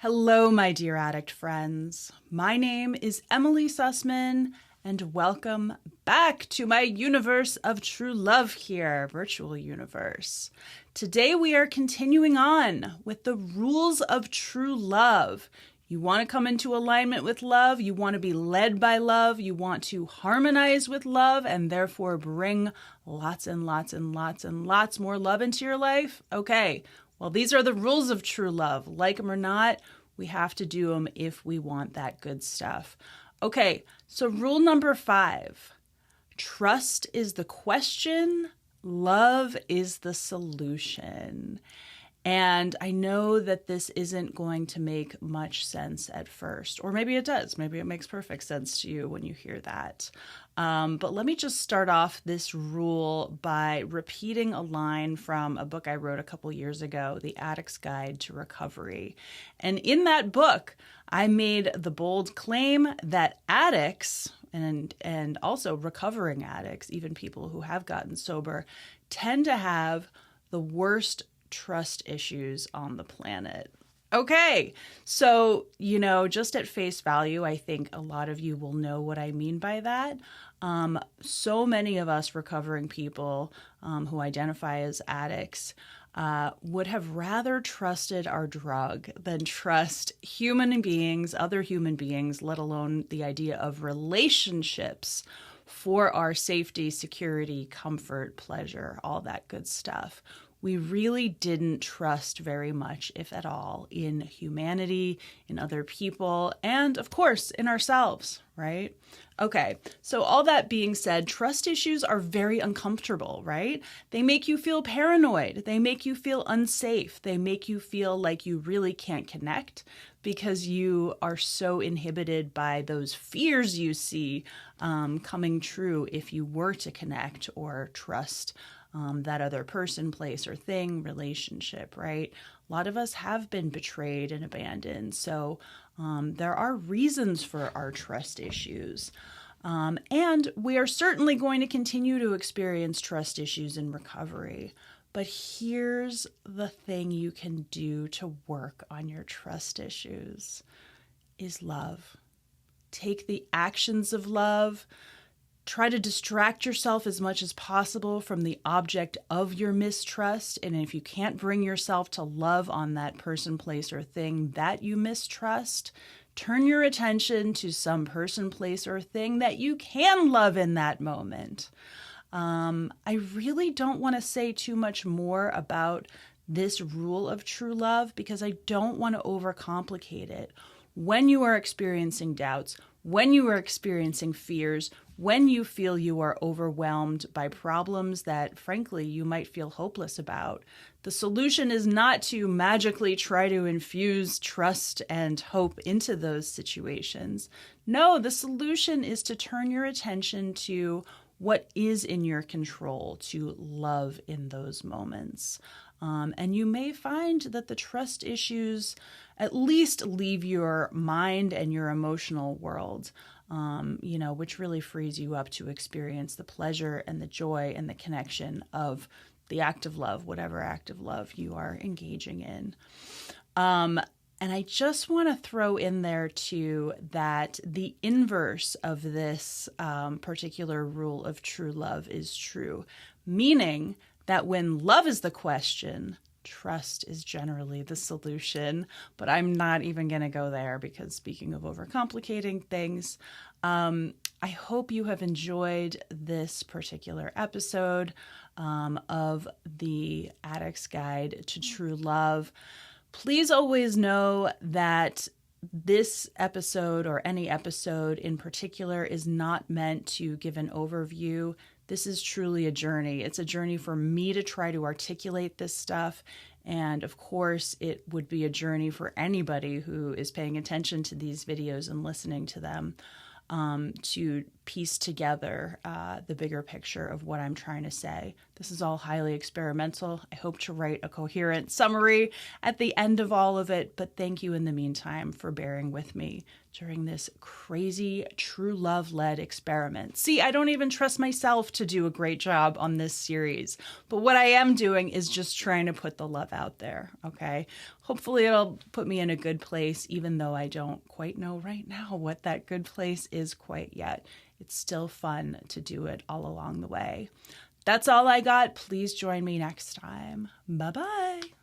Hello, my dear addict friends. My name is Emily Sussman, and welcome back to my universe of true love here, virtual universe. Today we are continuing on with the rules of true love. You want to come into alignment with love, you want to be led by love, you want to harmonize with love, and therefore bring lots and lots and lots and lots more love into your life? Okay. Well, these are the rules of true love. Like them or not, we have to do them if we want that good stuff. Okay, so rule number 5. Trust is the question, love is the solution. And I know that this isn't going to make much sense at first, or maybe it does. Maybe it makes perfect sense to you when you hear that. But let me just start off this rule by repeating a line from a book I wrote a couple years ago, The Addict's Guide to Recovery. And in that book, I made the bold claim that addicts, and also recovering addicts, even people who have gotten sober, tend to have the worst trust issues on the planet. Okay, so, just at face value, I think a lot of you will know what I mean by that. So many of us recovering people who identify as addicts would have rather trusted our drug than trust human beings, other human beings, let alone the idea of relationships for our safety, security, comfort, pleasure, all that good stuff. We really didn't trust very much, if at all, in humanity, in other people, and of course, in ourselves, right? Okay, so all that being said, trust issues are very uncomfortable, right? They make you feel paranoid. They make you feel unsafe. They make you feel like you really can't connect because you are so inhibited by those fears you see coming true if you were to connect or trust that other person, place, or thing, relationship, right? A lot of us have been betrayed and abandoned. So there are reasons for our trust issues. And we are certainly going to continue to experience trust issues in recovery. But here's the thing you can do to work on your trust issues is love. Take the actions of love. Try to distract yourself as much as possible from the object of your mistrust. And if you can't bring yourself to love on that person, place, or thing that you mistrust, turn your attention to some person, place, or thing that you can love in that moment. I really don't want to say too much more about this rule of true love because I don't want to overcomplicate it. When you are experiencing doubts, when you are experiencing fears, when you feel you are overwhelmed by problems that, frankly, you might feel hopeless about, the solution is not to magically try to infuse trust and hope into those situations. No, the solution is to turn your attention to what is in your control, to love in those moments. And you may find that the trust issues at least leave your mind and your emotional world, which really frees you up to experience the pleasure and the joy and the connection of the act of love, whatever act of love you are engaging in. And I just want to throw in there, too, that the inverse of this particular rule of true love is true, meaning that when love is the question, trust is generally the solution. But I'm not even going to go there because speaking of overcomplicating things, I hope you have enjoyed this particular episode of the Addict's Guide to True Love. Please always know that this episode or any episode in particular is not meant to give an overview. This is truly a journey. It's a journey for me to try to articulate this stuff. And of course, it would be a journey for anybody who is paying attention to these videos and listening to them to piece together the bigger picture of what I'm trying to say. This is all highly experimental. I hope to write a coherent summary at the end of all of it, but thank you in the meantime for bearing with me during this crazy true love-led experiment. See, I don't even trust myself to do a great job on this series, but what I am doing is just trying to put the love out there, okay? Hopefully it'll put me in a good place, even though I don't quite know right now what that good place is quite yet. It's still fun to do it all along the way. That's all I got. Please join me next time. Bye-bye.